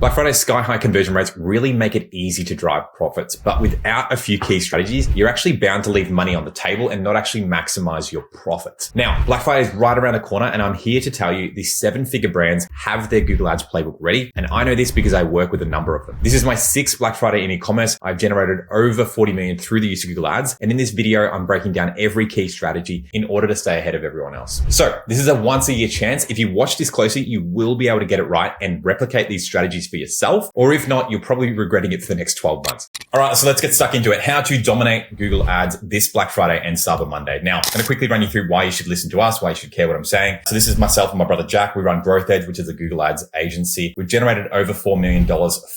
Black Friday's sky-high conversion rates really make it easy to drive profits, but without a few key strategies, you're actually bound to leave money on the table and not actually maximize your profits. Now, Black Friday is right around the corner, and I'm here to tell you these 7-figure brands have their Google Ads playbook ready, and I know this because I work with a number of them. This is my 6th Black Friday in e-commerce. I've generated over 40 million through the use of Google Ads, and in this video, I'm breaking down every key strategy in order to stay ahead of everyone else. So this is a once-a-year chance. If you watch this closely, you will be able to get it right and replicate these strategies for yourself, or if not, you'll probably be regretting it for the next 12 months. All right, so let's get stuck into it. How to dominate Google Ads this Black Friday and Cyber Monday. Now, I'm going to quickly run you through why you should listen to us, why you should care what I'm saying. So this is myself and my brother Jack. We run Growth Edge, which is a Google Ads agency. We've generated over $4 million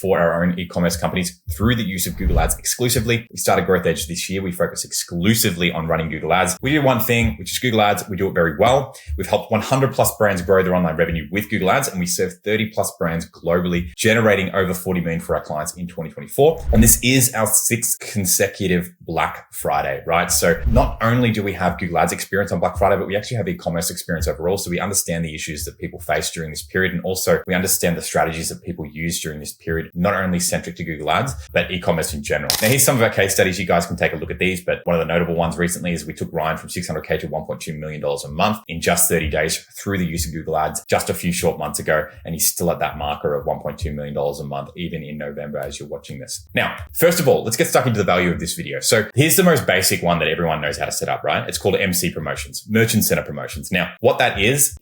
for our own e-commerce companies through the use of Google Ads exclusively. We started Growth Edge this year. We focus exclusively on running Google Ads. We do one thing, which is Google Ads. We do it very well. We've helped 100 plus brands grow their online revenue with Google Ads, and we serve 30 plus brands globally, generating over 40 million for our clients in 2024. And this is our 6th consecutive Black Friday, right? So not only do we have Google Ads experience on Black Friday, but we actually have e-commerce experience overall. So we understand the issues that people face during this period. And also we understand the strategies that people use during this period, not only centric to Google Ads, but e-commerce in general. Now here's some of our case studies. You guys can take a look at these, but one of the notable ones recently is we took Ryan from $600K to $1.2 million a month in just 30 days through the use of Google Ads just a few short months ago. And he's still at that marker of $1.2 million a month, even in November as you're watching this. Now, first of all, let's get stuck into the value of this video. So here's the most basic one that everyone knows how to set up, right? It's called MC promotions, merchant center promotions. Now, what that is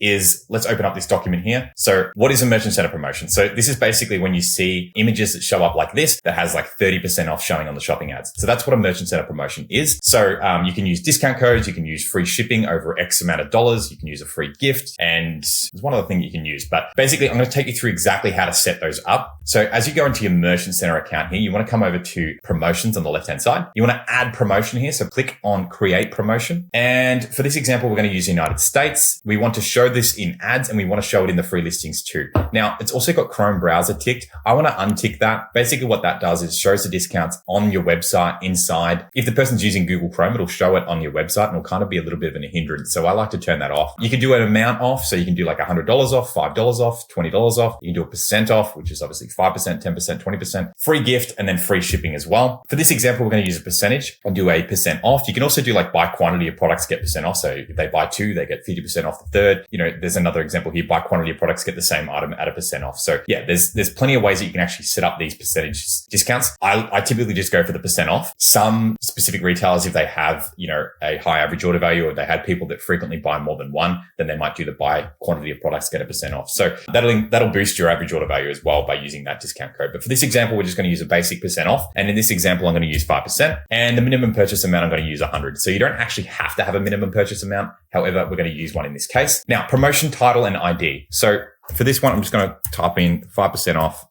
let's open up this document here. So what is a merchant center promotion? So this is basically when you see images that show up like this, that has like 30% off showing on the shopping ads. So that's what a merchant center promotion is. So you can use discount codes, you can use free shipping over X amount of dollars, you can use a free gift, and there's one other thing you can use. But basically, I'm going to take you through exactly how to set those up. So as you go into your merchant center account here, you want to come over to promotions on the left-hand side. You want to add promotion here. So click on create promotion. And for this example, we're going to use the United States. We want to show this in ads and we want to show it in the free listings too. Now, it's also got Chrome browser ticked. I want to untick that. Basically what that does is shows the discounts on your website inside. If the person's using Google Chrome, it'll show it on your website and it'll kind of be a little bit of a hindrance. So I like to turn that off. You can do an amount off. So you can do like $100 off, $5 off, $20 off. You can do a percent off, which is obviously 5%, 10%, 20%, free gift, and then free shipping as well. For this example, we're going to use a percentage and do a percent off. You can also do like buy quantity of products, get percent off. So if they buy 2, they get 50% off the third. You know, there's another example here, buy quantity of products, get the same item at a percent off. So yeah, there's plenty of ways that you can actually set up these percentage discounts. I typically just go for the percent off. Some specific retailers, if they have, you know, a high average order value, or they had people that frequently buy more than one, then they might do the buy quantity of products, get a percent off. So that'll boost your average order value as well by using that discount code. But for this example, we're just going to use a basic percent off. And in this example, I'm going to use 5%, and the minimum purchase amount, I'm going to use 100. So you don't actually have to have a minimum purchase amount. However, we're going to use one in this case. Now, promotion title and ID. So for this one, I'm just going to type in 5% off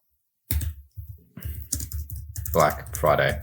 Black Friday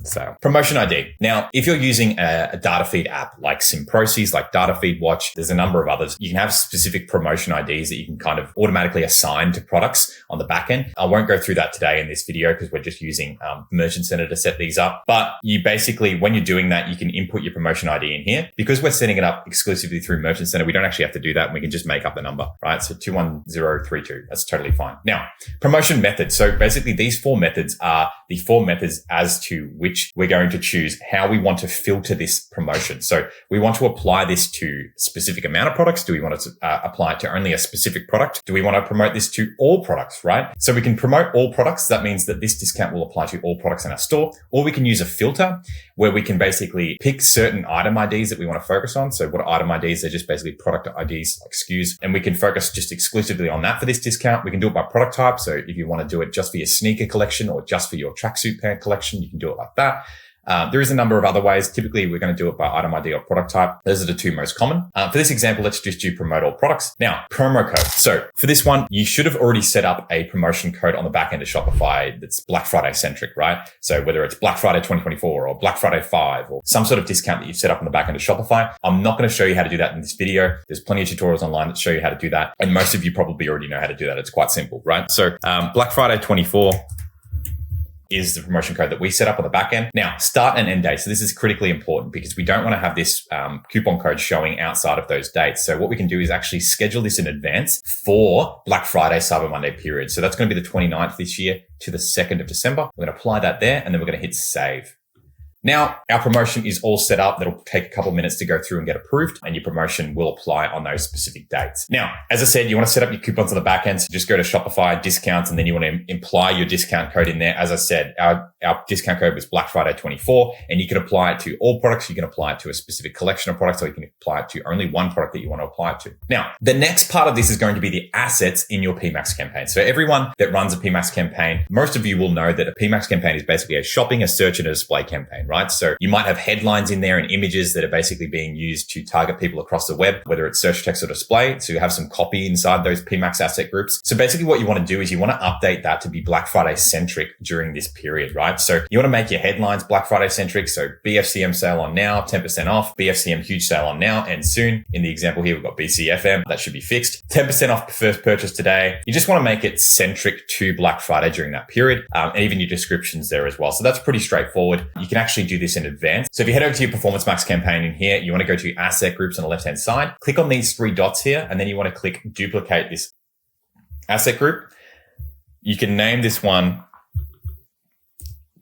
sale. Promotion ID. Now, if you're using a data feed app like Simproses, like Data Feed Watch, there's a number of others. You can have specific promotion IDs that you can kind of automatically assign to products on the back end. I won't go through that today in this video because we're just using Merchant Center to set these up. But you basically, when you're doing that, you can input your promotion ID in here. Because we're setting it up exclusively through Merchant Center, we don't actually have to do that, and we can just make up the number, right? So 21032, that's totally fine. Now, promotion methods. So basically these 4 methods are the 4 methods as to which we're going to choose how we want to filter this promotion. So we want to apply this to a specific amount of products. Do we want to apply it to only a specific product? Do we want to promote this to all products, right? So we can promote all products. That means that this discount will apply to all products in our store, or we can use a filter where we can basically pick certain item IDs that we want to focus on. So what are item IDs? They're just basically product IDs like SKUs, and we can focus just exclusively on that for this discount. We can do it by product type. So if you want to do it just for your sneaker collection or just for your tracksuit pant collection, you can do it like that. There is a number of other ways. Typically, we're going to do it by item ID or product type. Those are the 2 most common. For this example, let's just do promote all products. Now, promo code. So for this one, you should have already set up a promotion code on the back end of Shopify that's Black Friday centric, right? So whether it's Black Friday 2024 or Black Friday 5 or some sort of discount that you've set up on the back end of Shopify. I'm not going to show you how to do that in this video. There's plenty of tutorials online that show you how to do that. And most of you probably already know how to do that. It's quite simple, right? So Black Friday 24 is the promotion code that we set up on the back end. Now, start and end date. So this is critically important because we don't want to have this coupon code showing outside of those dates. So what we can do is actually schedule this in advance for Black Friday, Cyber Monday period. So that's going to be the 29th this year to the 2nd of December. We're going to apply that there and then we're going to hit save. Now, our promotion is all set up. That'll take a couple of minutes to go through and get approved, and your promotion will apply on those specific dates. Now, as I said, you want to set up your coupons on the back end. So just go to Shopify discounts, and then you want to imply your discount code in there. As I said, our discount code was Black Friday 24, and you can apply it to all products. You can apply it to a specific collection of products, or you can apply it to only one product that you want to apply it to. Now, the next part of this is going to be the assets in your PMAX campaign. So everyone that runs a PMAX campaign, most of you will know that a PMAX campaign is basically a shopping, a search, and a display campaign, right? So you might have headlines in there and images that are basically being used to target people across the web, whether it's search, text, or display. So you have some copy inside those PMAX asset groups. So basically what you want to do is you want to update that to be Black Friday centric during this period, right? So you want to make your headlines Black Friday centric. So BFCM sale on now, 10% off, BFCM huge sale on now and soon. In the example here, we've got BCFM. That should be fixed. 10% off first purchase today. You just want to make it centric to Black Friday during that period. And even your descriptions there as well. So that's pretty straightforward. You can actually do this in advance. So if you head over to your Performance Max campaign in here, you want to go to asset groups on the left-hand side, click on these three dots here, and then you want to click duplicate this asset group. You can name this one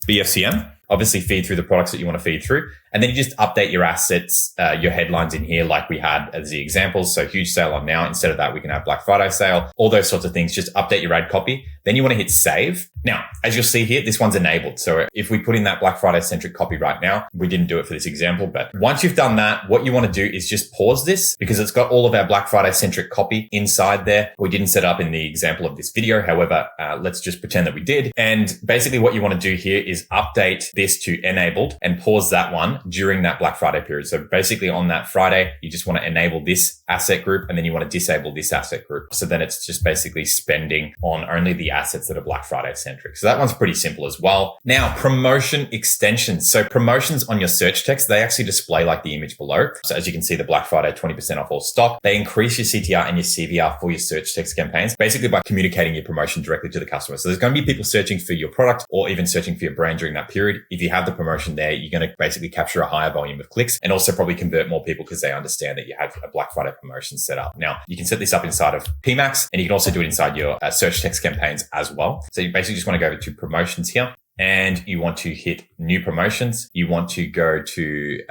BFCM. Obviously feed through the products that you want to feed through. And then you just update your assets, your headlines in here like we had as the examples. So huge sale on now. Instead of that, we can have Black Friday sale, all those sorts of things. Just update your ad copy. Then you want to hit save. Now, as you'll see here, this one's enabled. So if we put in that Black Friday centric copy right now, we didn't do it for this example, but once you've done that, what you want to do is just pause this because it's got all of our Black Friday centric copy inside there. We didn't set up in the example of this video. However, let's just pretend that we did. And basically what you want to do here is update this to enabled and pause that one during that Black Friday period. So basically on that Friday, you just want to enable this asset group and then you want to disable this asset group. So then it's just basically spending on only the assets that are Black Friday centric. So that one's pretty simple as well. Now, promotion extensions. So promotions on your search text, they actually display like the image below. So as you can see, the Black Friday 20% off all stock, they increase your CTR and your CVR for your search text campaigns, basically by communicating your promotion directly to the customer. So there's going to be people searching for your product or even searching for your brand during that period. If you have the promotion there, you're going to basically capture a higher volume of clicks and also probably convert more people because they understand that you have a Black Friday promotion set up. Now, you can set this up inside of PMAX and you can also do it inside your search text campaigns as well. So you basically just want to go over to promotions here and you want to hit new promotions. You want to go to, you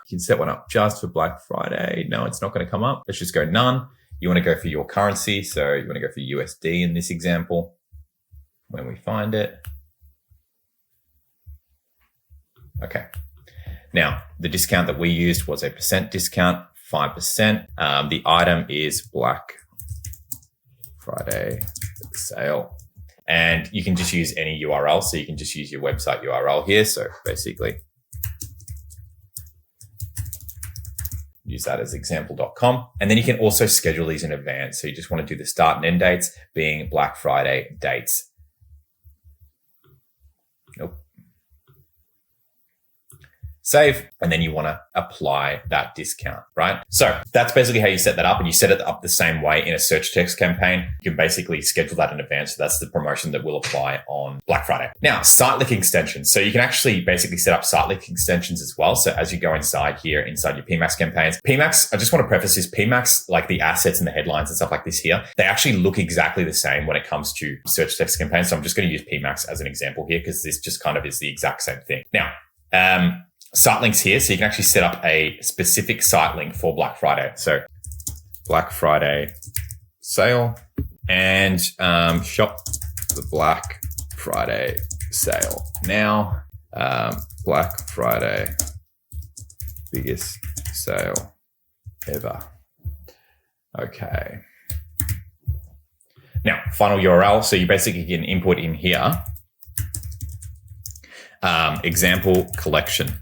can set one up just for Black Friday. No, it's not going to come up. Let's just go none. You want to go for your currency. So you want to go for USD in this example when we find it. Okay. Now, the discount that we used was a percent discount, 5%. The item is Black Friday sale. And you can just use any URL. So you can just use your website URL here. So basically, use that as example.com. And then you can also schedule these in advance. So you just want to do the start and end dates being Black Friday dates. Nope. Save, and then you want to apply that discount, right? So that's basically how you set that up, and you set it up the same way in a search text campaign. You can basically schedule that in advance. So that's the promotion that will apply on Black Friday. Now, site link extensions. So you can actually basically set up site link extensions as well. So as you go inside here, inside your PMAX campaigns, PMAX, I just want to preface this, PMAX, like the assets and the headlines and stuff like this here, they actually look exactly the same when it comes to search text campaigns. So I'm just going to use PMAX as an example here because this just kind of is the exact same thing. Now, site links here. So you can actually set up a specific site link for Black Friday. So Black Friday sale and shop the Black Friday sale now. Black Friday biggest sale ever. Okay. Now, final URL. So you basically can input in here, example collection.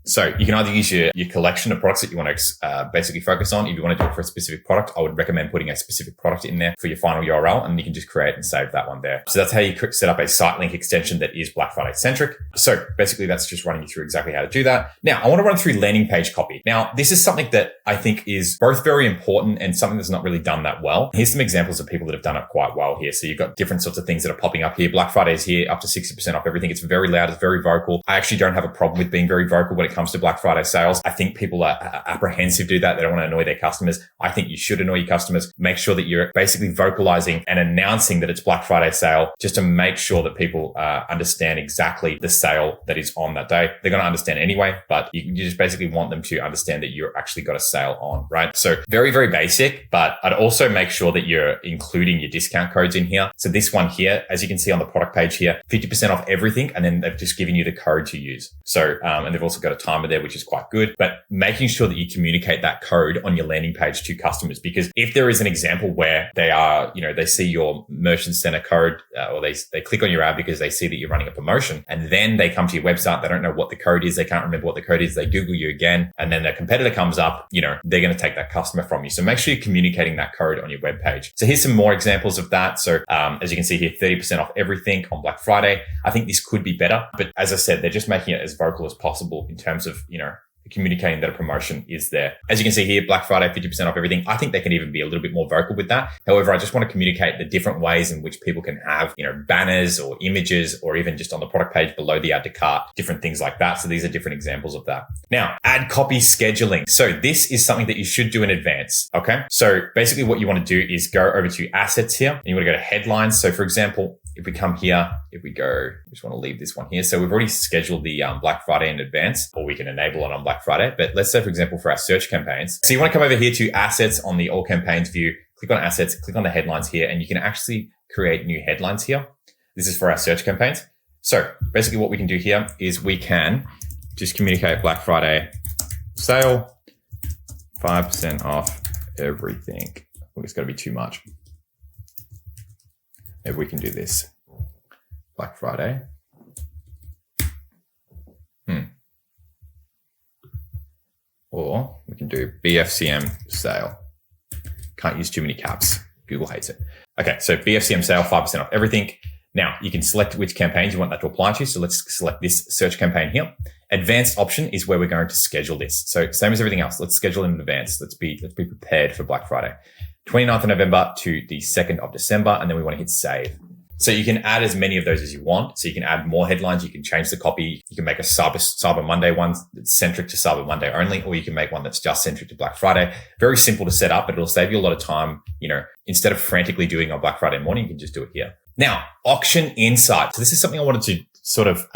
So you can either use your collection of products that you want to basically focus on. If you want to do it for a specific product, I would recommend putting a specific product in there for your final URL, and you can just create and save that one there. So that's how you set up a site link extension that is Black Friday centric. So basically that's just running you through exactly how to do that. Now I want to run through landing page copy. Now this is something that I think is both very important and something that's not really done that well. Here's some examples of people that have done it quite well here. So you've got different sorts of things that are popping up here. Black Friday is here, up to 60% off everything. It's very loud. It's very vocal. I actually don't have a problem with being very vocal when it comes to Black Friday sales. I think people are apprehensive to do that. They don't want to annoy their customers. I think you should annoy your customers. Make sure that you're basically vocalizing and announcing that it's Black Friday sale just to make sure that people understand exactly the sale that is on that day. They're going to understand anyway, but you just basically want them to understand that you're actually got a sale on, right? So very, very basic, but I'd also make sure that you're including your discount codes in here. So this one here, as you can see on the product page here, 50% off everything. And then they've just given you the code to use. So, and they've also got a timer there, which is quite good, but making sure that you communicate that code on your landing page to customers, because if there is an example where they are, they see your merchant center code, or they click on your ad because they see that you're running a promotion, and then they come to your website, they don't know what the code is, they can't remember what the code is, they Google you again, and then their competitor comes up, they're going to take that customer from you. So make sure you're communicating that code on your web page. So here's some more examples of that. So as you can see here, 30% off everything on Black Friday. I think this could be better, but as I said, they're just making it as vocal as possible in terms of, communicating that a promotion is there. As you can see here, Black Friday, 50% off everything. I think they can even be a little bit more vocal with that. However, I just want to communicate the different ways in which people can have, banners or images, or even just on the product page below the add to cart, different things like that. So these are different examples of that. Now, ad copy scheduling. So this is something that you should do in advance. Okay. So basically what you want to do is go over to assets here, and you want to go to headlines. So for example, if we come here, I just want to leave this one here. So we've already scheduled the Black Friday in advance, or we can enable it on Black Friday. But let's say, for example, for our search campaigns. So you want to come over here to assets on the all campaigns view, click on assets, click on the headlines here, and you can actually create new headlines here. This is for our search campaigns. So basically what we can do here is we can just communicate Black Friday sale, 5% off everything. I think it's got to be too much. Maybe we can do this. Black Friday. Or we can do BFCM sale. Can't use too many caps. Google hates it. Okay, so BFCM sale, 5% off everything. Now, you can select which campaigns you want that to apply to. So let's select this search campaign here. Advanced option is where we're going to schedule this. So same as everything else, let's schedule in advance. Let's be prepared for Black Friday. 29th of November to the 2nd of December, and then we want to hit save. So you can add as many of those as you want. So you can add more headlines. You can change the copy. You can make a Cyber Monday one that's centric to Cyber Monday only, or you can make one that's just centric to Black Friday. Very simple to set up, but it'll save you a lot of time. Instead of frantically doing on Black Friday morning, you can just do it here. Now, auction insight. So this is something I wanted to sort of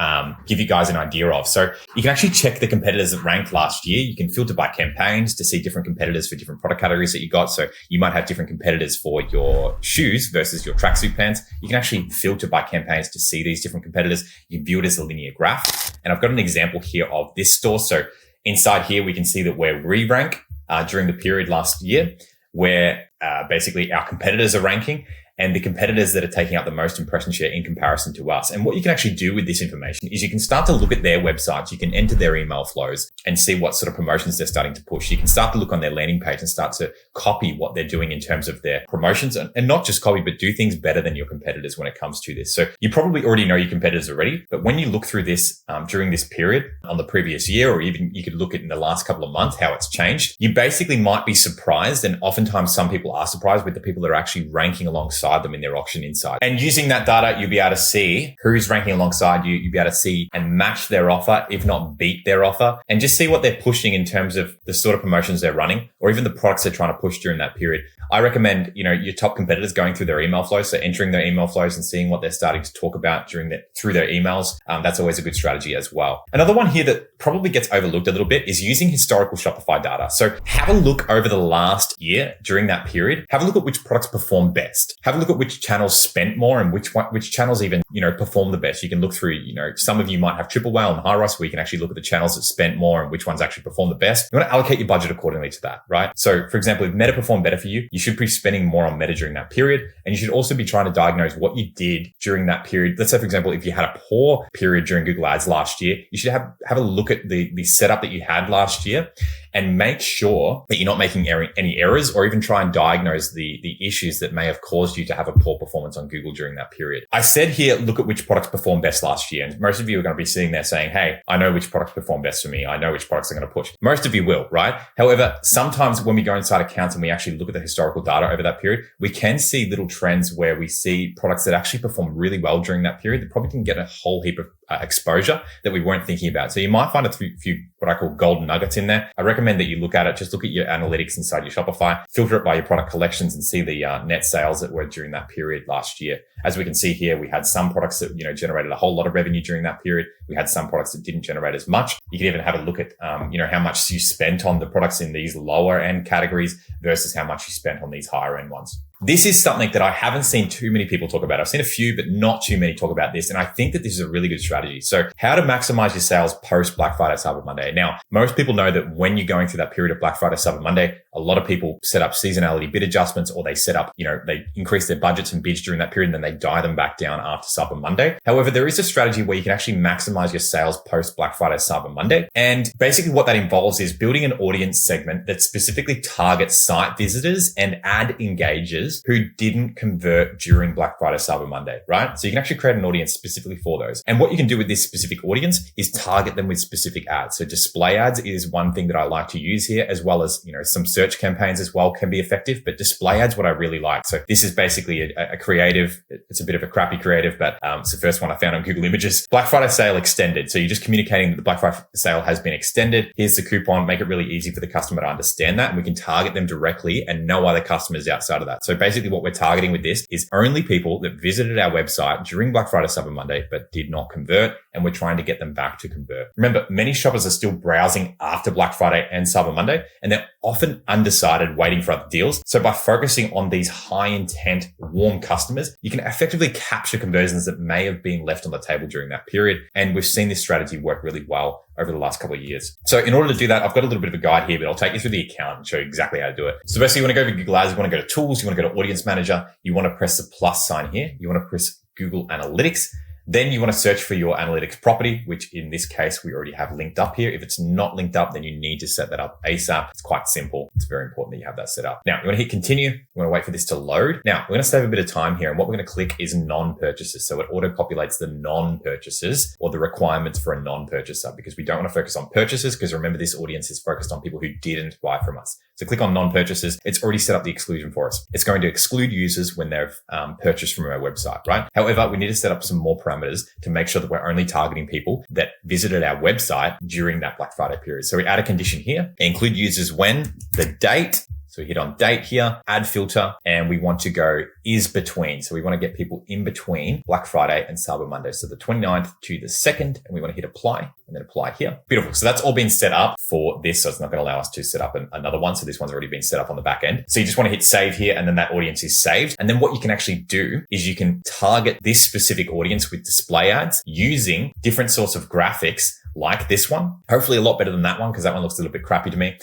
give you guys an idea of. So you can actually check the competitors that ranked last year. You can filter by campaigns to see different competitors for different product categories that you got. So you might have different competitors for your shoes versus your tracksuit pants. You can actually filter by campaigns to see these different competitors. You can view it as a linear graph. And I've got an example here of this store. So inside here, we can see that we're re-rank during the period last year, where basically our competitors are ranking, and the competitors that are taking up the most impression share in comparison to us. And what you can actually do with this information is you can start to look at their websites. You can enter their email flows and see what sort of promotions they're starting to push. You can start to look on their landing page and start to copy what they're doing in terms of their promotions, and not just copy, but do things better than your competitors when it comes to this. So you probably already know your competitors already, but when you look through this during this period on the previous year, or even you could look at in the last couple of months, how it's changed, you basically might be surprised. And oftentimes some people are surprised with the people that are actually ranking alongside them in their auction insight. And using that data, you'll be able to see who's ranking alongside you. You'll be able to see and match their offer, if not beat their offer, and just see what they're pushing in terms of the sort of promotions they're running, or even the products they're trying to push during that period. I recommend, your top competitors going through their email flows. So entering their email flows and seeing what they're starting to talk about through their emails. That's always a good strategy as well. Another one here that probably gets overlooked a little bit is using historical Shopify data. So have a look over the last year during that period. Have a look at which products perform best. Have have a look at which channels spent more and which channels even, perform the best. You can look through, some of you might have triple whale and high rise where you can actually look at the channels that spent more and which ones actually perform the best. You want to allocate your budget accordingly to that, right? So for example, if Meta performed better for you, you should be spending more on Meta during that period. And you should also be trying to diagnose what you did during that period. Let's say, for example, if you had a poor period during Google Ads last year, you should have a look at the setup that you had last year and make sure that you're not making any errors, or even try and diagnose the issues that may have caused you to have a poor performance on Google during that period. I said here, look at which products performed best last year. And most of you are going to be sitting there saying, hey, I know which products perform best for me. I know which products are going to push. Most of you will, right? However, sometimes when we go inside accounts and we actually look at the historical data over that period, we can see little trends where we see products that actually perform really well during that period that probably can get a whole heap of exposure that we weren't thinking about. So you might find a few what I call golden nuggets in there. I recommend that you look at it. Just look at your analytics inside your Shopify, filter it by your product collections, and see the net sales that were during that period last year. As we can see here, we had some products that, generated a whole lot of revenue during that period. We had some products that didn't generate as much. You can even have a look at, how much you spent on the products in these lower end categories versus how much you spent on these higher end ones. This is something that I haven't seen too many people talk about. I've seen a few, but not too many talk about this. And I think that this is a really good strategy. So how to maximize your sales post Black Friday, Cyber Monday. Now, most people know that when you're going through that period of Black Friday, Cyber Monday, a lot of people set up seasonality bid adjustments, or they set up, they increase their budgets and bids during that period, and then they die them back down after Cyber Monday. However, there is a strategy where you can actually maximize your sales post Black Friday, Cyber Monday. And basically what that involves is building an audience segment that specifically targets site visitors and ad engagers who didn't convert during Black Friday, Cyber Monday, right? So you can actually create an audience specifically for those. And what you can do with this specific audience is target them with specific ads. So display ads is one thing that I like to use here, as well as, some search campaigns as well can be effective, but display ads, what I really like. So this is basically a creative. It's a bit of a crappy creative, but it's the first one I found on Google Images. Black Friday sale extended. So you're just communicating that the Black Friday sale has been extended. Here's the coupon. Make it really easy for the customer to understand that. And we can target them directly and no other customers outside of that. So basically what we're targeting with this is only people that visited our website during Black Friday, Cyber Monday, but did not convert. And we're trying to get them back to convert. Remember, many shoppers are still browsing after Black Friday and Cyber Monday, and they're often undecided waiting for other deals. So by focusing on these high intent, warm customers, you can effectively capture conversions that may have been left on the table during that period. And we've seen this strategy work really well over the last couple of years. So in order to do that, I've got a little bit of a guide here, but I'll take you through the account and show you exactly how to do it. So basically, you want to go to Google Ads, you want to go to Tools, you want to go to Audience Manager, you want to press the plus sign here, you want to press Google Analytics. Then you want to search for your analytics property, which in this case, we already have linked up here. If it's not linked up, then you need to set that up ASAP. It's quite simple. It's very important that you have that set up. Now, you want to hit continue. You want to wait for this to load. Now, we're going to save a bit of time here. And what we're going to click is non-purchases. So it auto-populates the non-purchases or the requirements for a non-purchaser, because we don't want to focus on purchases, because remember, this audience is focused on people who didn't buy from us. So click on non-purchases. It's already set up the exclusion for us. It's going to exclude users when they've purchased from our website, right? However, we need to set up some more parameters to make sure that we're only targeting people that visited our website during that Black Friday period. So we add a condition here, include users when, the date. So we hit on date here, add filter, and we want to go is between. So we want to get people in between Black Friday and Cyber Monday. So the 29th to the 2nd, and we want to hit apply and then apply here. Beautiful. So that's all been set up for this. So it's not going to allow us to set up another one. So this one's already been set up on the back end. So you just want to hit save here, and then that audience is saved. And then what you can actually do is you can target this specific audience with display ads using different sorts of graphics like this one. Hopefully a lot better than that one, because that one looks a little bit crappy to me.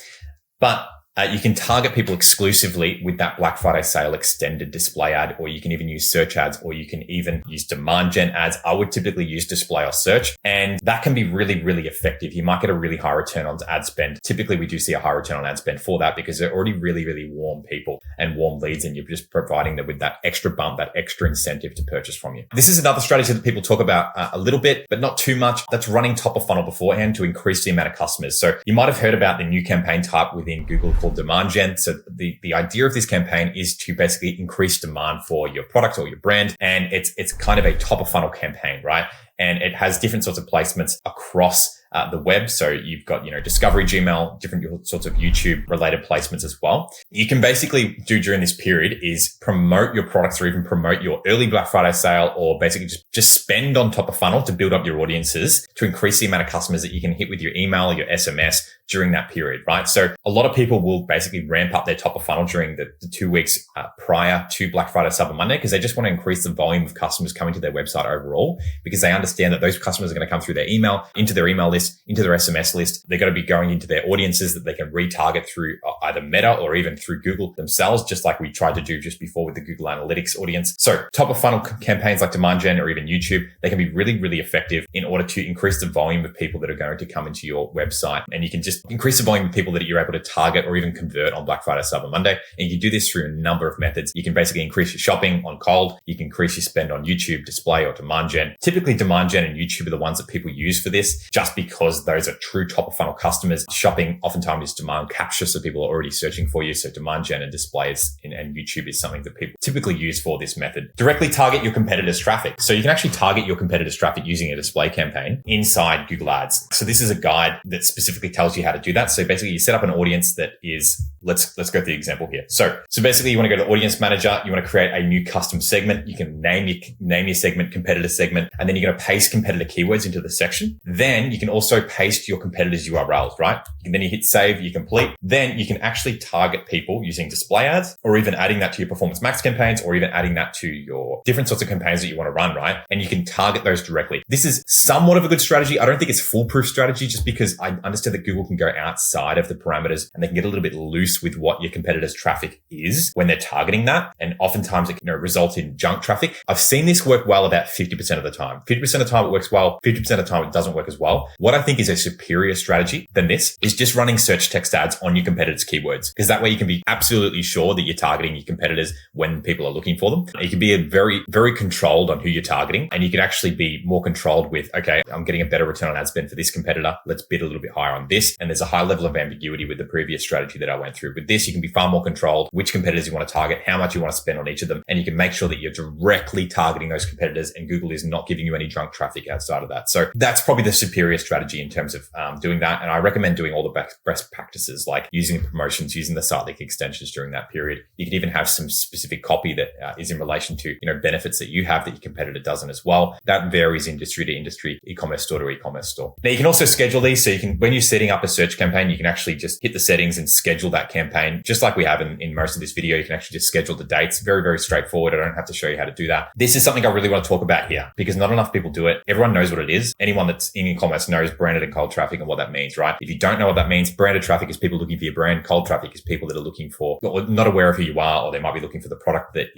But you can target people exclusively with that Black Friday sale extended display ad, or you can even use search ads, or you can even use demand gen ads. I would typically use display or search, and that can be really, really effective. You might get a really high return on ad spend. Typically, we do see a high return on ad spend for that, because they're already really, really warm people and warm leads, and you're just providing them with that extra bump, that extra incentive to purchase from you. This is another strategy that people talk about a little bit, but not too much. That's running top of funnel beforehand to increase the amount of customers. So you might have heard about the new campaign type within Google called demand gen. So the idea of this campaign is to basically increase demand for your product or your brand. And it's kind of a top of funnel campaign, right? And it has different sorts of placements across the web. So you've got, discovery, Gmail, different sorts of YouTube related placements as well. You can basically do during this period is promote your products or even promote your early Black Friday sale, or basically just spend on top of funnel to build up your audiences to increase the amount of customers that you can hit with your email or your SMS during that period, right? So a lot of people will basically ramp up their top of funnel during the 2 weeks prior to Black Friday, Cyber Monday, because they just want to increase the volume of customers coming to their website overall, because they understand that those customers are going to come through their email, into their email list, into their SMS list. They're going to be going into their audiences that they can retarget through either Meta or even through Google themselves, just like we tried to do just before with the Google Analytics audience. So top of funnel campaigns like demand gen or even YouTube, they can be really, really effective in order to increase the volume of people that are going to come into your website. And you can just increase the volume of people that you're able to target or even convert on Black Friday, Cyber Monday. And you can do this through a number of methods. You can basically increase your shopping on cold. You can increase your spend on YouTube, display, or demand gen. Typically, demand gen and YouTube are the ones that people use for this, just because those are true top of funnel customers. Shopping oftentimes is demand capture, so people are already searching for you. So demand gen and displays and YouTube is something that people typically use for this method. Directly target your competitors' traffic. So you can actually target your competitors' traffic using a display campaign inside Google Ads. So this is a guide that specifically tells you how to do that. So basically you set up an audience that is, let's go through the example here. So basically you want to go to audience manager. You want to create a new custom segment. You can name your segment, competitor segment, and then you're going to paste competitor keywords into the section. Then you can also paste your competitors' URLs, right? Then you hit save, you complete. Then you can actually target people using display ads, or even adding that to your Performance Max campaigns, or even adding that to your different sorts of campaigns that you want to run, right? And you can target those directly. This is somewhat of a good strategy. I don't think it's foolproof strategy, just because I understand that Google can go outside of the parameters and they can get a little bit loose with what your competitors' traffic is when they're targeting that. And oftentimes it can result in junk traffic. I've seen this work well about 50% of the time. 50% of the time it works well. 50% of the time it doesn't work as well. What I think is a superior strategy than this is just running search text ads on your competitors' keywords, because that way you can be absolutely sure that you're targeting your competitors when people are looking for them. You can be very, very controlled on who you're targeting, and you can actually be more controlled with, okay, I'm getting a better return on ad spend for this competitor. Let's bid a little bit higher on this. And there's a high level of ambiguity with the previous strategy that I went through. With this, you can be far more controlled which competitors you want to target, how much you want to spend on each of them. And you can make sure that you're directly targeting those competitors and Google is not giving you any junk traffic outside of that. So that's probably the superior strategy in terms of doing that. And I recommend doing all the best practices, like using the promotions, using the site link extensions during that period. You can even have some specific copy that is in relation to, benefits that you have that your competitor doesn't as well. That varies industry to industry, e-commerce store to e-commerce store. Now you can also schedule these. So you can, when you're setting up a search campaign, you can actually just hit the settings and schedule that campaign. Just like we have in most of this video, you can actually just schedule the dates. Very, very straightforward. I don't have to show you how to do that. This is something I really want to talk about here because not enough people do it. Everyone knows what it is. Anyone that's in e-commerce knows branded and cold traffic and what that means, right? If you don't know what that means, branded traffic is people looking for your brand. Cold traffic is people that are looking for, or not aware of who you are, or they might be looking for the product that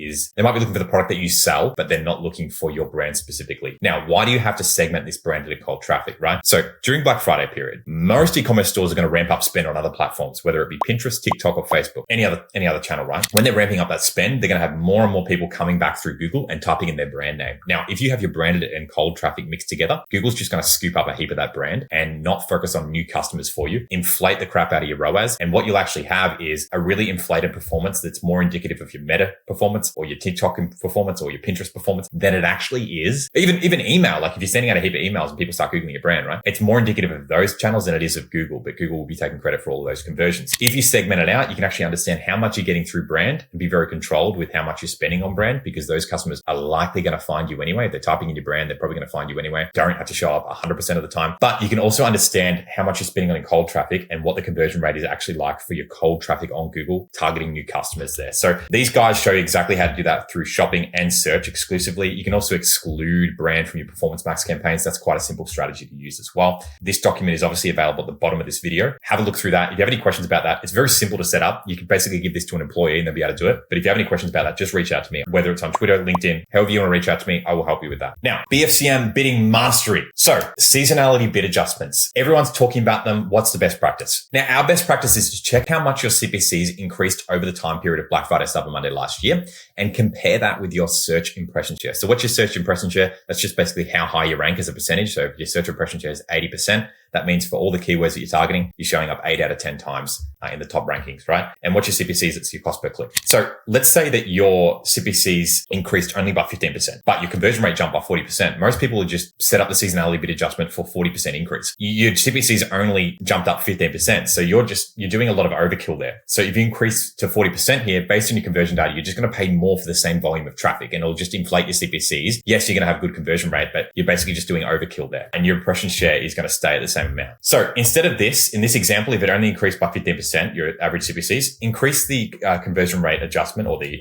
you sell, but they're not looking for your brand specifically. Now, why do you have to segment this branded and cold traffic, right? So during Black Friday period, most e-commerce stores are going to ramp up spend on other platforms, whether it be Pinterest, TikTok, or Facebook, any other channel, right? When they're ramping up that spend, they're going to have more and more people coming back through Google and typing in their brand name. Now, if you have your branded and cold traffic mixed together, Google's just going to scoop up a heap of that brand and not focus on new customers for you, inflate the crap out of your ROAS. And what you'll actually have is a really inflated performance that's more indicative of your Meta performance or your TikTok performance or your Pinterest performance than it actually is. Even email, like if you're sending out a heap of emails and people start Googling your brand, right? It's more indicative of those channels than it is of Google, but Google will be taking credit for all of those conversions. If you segment it out, you can actually understand how much you're getting through brand and be very controlled with how much you're spending on brand, because those customers are likely going to find you anyway. If they're typing in your brand, they're probably going to find you anyway. Don't have to show up 100% of the time, but you can also understand how much you're spending on cold traffic and what the conversion rate is actually like for your cold traffic on Google, targeting new customers there. So these guys show you exactly how to do that through shopping and search exclusively. You can also exclude brand from your Performance Max campaigns. That's quite a simple strategy to use as well. This document is obviously available at the bottom of this video. Have a look through that. If you have any questions about that, it's very simple to set up. You can basically give this to an employee and they'll be able to do it. But if you have any questions about that, just reach out to me, whether it's on Twitter, LinkedIn, however you want to reach out to me, I will help you with that. Now, BFCM bidding mastery. So seasonality bid adjustments. Everyone's talking about them. What's the best practice? Now, our best practice is to check how much your CPCs increased over the time period of Black Friday, Cyber Monday last year and compare that with your search impression share. So what's your search impression share? That's just basically how high you rank as a percentage. So if your search impression share is 80%, That means for all the keywords that you're targeting, you're showing up 8 out of 10 times in the top rankings, right? And what's your CPCs? It's your cost per click. So let's say that your CPCs increased only by 15%, but your conversion rate jumped by 40%. Most people would just set up the seasonality bid adjustment for 40% increase. Your CPCs only jumped up 15%. So you're doing a lot of overkill there. So if you increase to 40% here, based on your conversion data, you're just going to pay more for the same volume of traffic and it'll just inflate your CPCs. Yes, you're going to have good conversion rate, but you're basically just doing overkill there and your impression share is going to stay at the same amount. So instead of this, in this example, if it only increased by 15%, your average CPCs, increase the conversion rate adjustment or the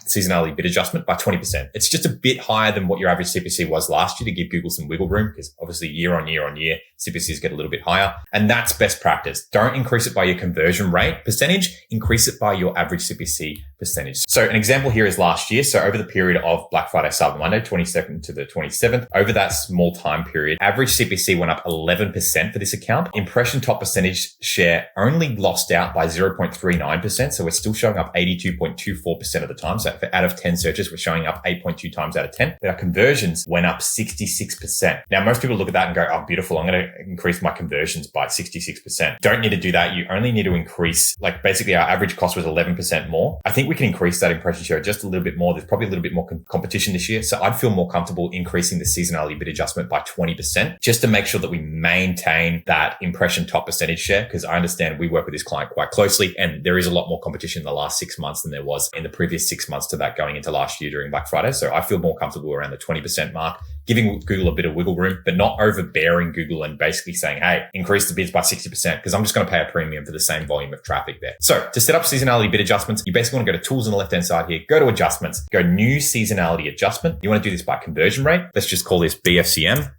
seasonality bid adjustment by 20%. It's just a bit higher than what your average CPC was last year to give Google some wiggle room because obviously year on year, CPCs get a little bit higher. And that's best practice. Don't increase it by your conversion rate percentage, increase it by your average CPC percentage. So an example here is last year. So over the period of Black Friday, Cyber Monday, 22nd to the 27th, over that small time period, average CPC went up 11% for this account. Impression top percentage share only lost out by 0.39%. So we're still showing up 82.24% of the time. So out of 10 searches, we're showing up 8.2 times out of 10. But our conversions went up 66%. Now, most people look at that and go, oh, beautiful. I'm going to increase my conversions by 66%. Don't need to do that. You only need to increase, like basically our average cost was 11% more. I think we can increase that impression share just a little bit more. There's probably a little bit more competition this year. So I'd feel more comfortable increasing the seasonality bid adjustment by 20% just to make sure that we maintain that impression top percentage share. Because I understand we work with this client quite closely and there is a lot more competition in the last 6 months than there was in the previous 6 months to that going into last year during Black Friday. So I feel more comfortable around the 20% mark, giving Google a bit of wiggle room, but not overbearing Google and basically saying, hey, increase the bids by 60% because I'm just going to pay a premium for the same volume of traffic there. So to set up seasonality bid adjustments, you basically want to go to tools on the left-hand side here, go to adjustments, go new seasonality adjustment. You want to do this by conversion rate. Let's just call this BFCM.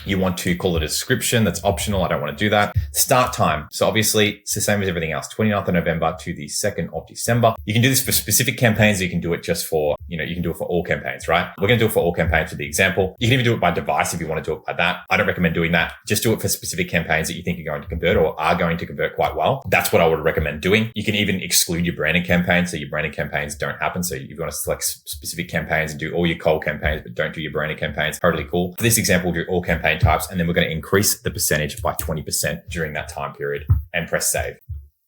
You want to call it a description. That's optional. I don't want to do that. Start time. So obviously it's the same as everything else, 29th of November to the 2nd of December. You can do this for specific campaigns. You can do it just for, you can do it for all campaigns, right? We're going to do it for all campaigns for the example. You can even do it by device if you want to do it by that. I don't recommend doing that. Just do it for specific campaigns that you think are going to convert or are going to convert quite well. That's what I would recommend doing. You can even exclude your branding campaigns. So your branding campaigns don't happen. So you want to select specific campaigns and do all your cold campaigns, but don't do your branding campaigns. Totally cool. For this example, we'll do all campaign types, and then we're going to increase the percentage by 20% during that time period and press save.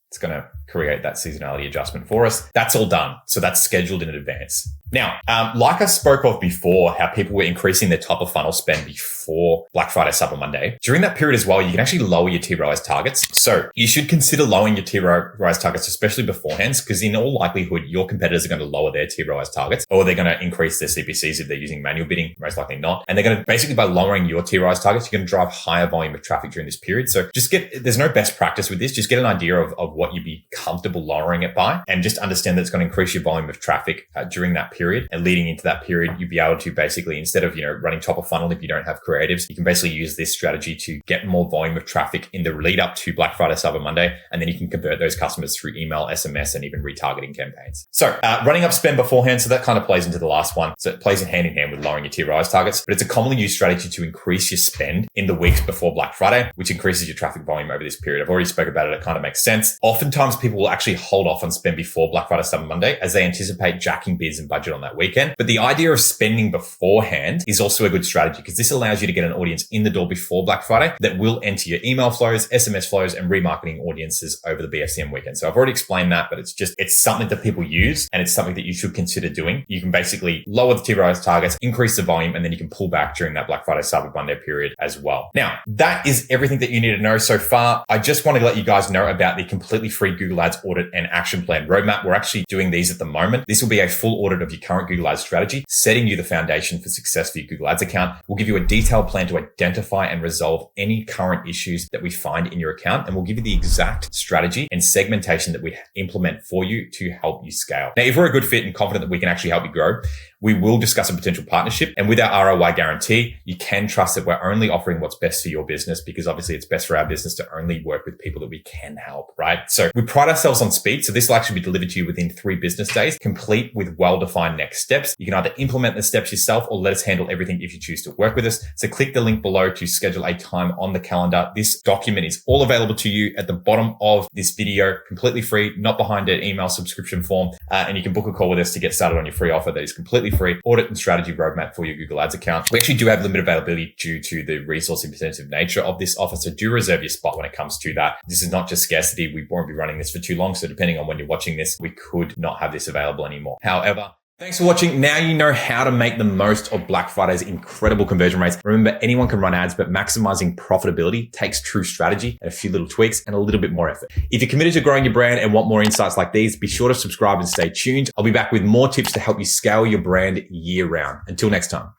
It's going to create that seasonality adjustment for us. That's all done. So that's scheduled in advance. Now, like I spoke of before, how people were increasing their top of funnel spend before Black Friday, Cyber Monday. During that period as well, you can actually lower your TROIs targets. So you should consider lowering your TROIs targets, especially beforehand, because in all likelihood, your competitors are going to lower their TROIs targets, or they're going to increase their CPCs if they're using manual bidding, most likely not. And they're going to basically, by lowering your TROIs targets, you're going to drive higher volume of traffic during this period. So just there's no best practice with this. Just get an idea of what you'd be comfortable lowering it by, and just understand that it's going to increase your volume of traffic during that period. And leading into that period, you'd be able to basically, instead of, running top of funnel, if you don't have creatives, you can basically use this strategy to get more volume of traffic in the lead up to Black Friday, Cyber Monday. And then you can convert those customers through email, SMS, and even retargeting campaigns. So running up spend beforehand. So that kind of plays into the last one. So it plays in hand with lowering your TROIs targets, but it's a commonly used strategy to increase your spend in the weeks before Black Friday, which increases your traffic volume over this period. I've already spoke about it. It kind of makes sense. Oftentimes people will actually hold off on spend before Black Friday, Cyber Monday as they anticipate jacking bids and budget on that weekend. But the idea of spending beforehand is also a good strategy because this allows you to get an audience in the door before Black Friday that will enter your email flows, SMS flows, and remarketing audiences over the BFCM weekend. So I've already explained that, but it's something that people use and it's something that you should consider doing. You can basically lower the TROIs targets, increase the volume, and then you can pull back during that Black Friday, Cyber Monday period as well. Now, that is everything that you need to know so far. I just want to let you guys know about the completely free Google Ads audit and action plan roadmap. We're actually doing these at the moment. This will be a full audit of your current Google Ads strategy, setting you the foundation for success for your Google Ads account. We'll give you a detailed plan to identify and resolve any current issues that we find in your account. And we'll give you the exact strategy and segmentation that we implement for you to help you scale. Now, if we're a good fit and confident that we can actually help you grow, we will discuss a potential partnership. And with our ROI guarantee, you can trust that we're only offering what's best for your business, because obviously it's best for our business to only work with people that we can help, right? So we pride ourselves on speed. So this will actually be delivered to you within 3 business days, complete with well-defined next steps. You can either implement the steps yourself or let us handle everything if you choose to work with us. So click the link below to schedule a time on the calendar. This document is all available to you at the bottom of this video, completely free, not behind an email subscription form. And you can book a call with us to get started on your free offer that is completely completely free audit and strategy roadmap for your Google Ads account. We actually do have limited availability due to the resource intensive nature of this offer. So do reserve your spot when it comes to that. This is not just scarcity. We won't be running this for too long. So depending on when you're watching this, we could not have this available anymore. However, thanks for watching. Now you know how to make the most of Black Friday's incredible conversion rates. Remember, anyone can run ads, but maximizing profitability takes true strategy and a few little tweaks and a little bit more effort. If you're committed to growing your brand and want more insights like these, be sure to subscribe and stay tuned. I'll be back with more tips to help you scale your brand year round. Until next time.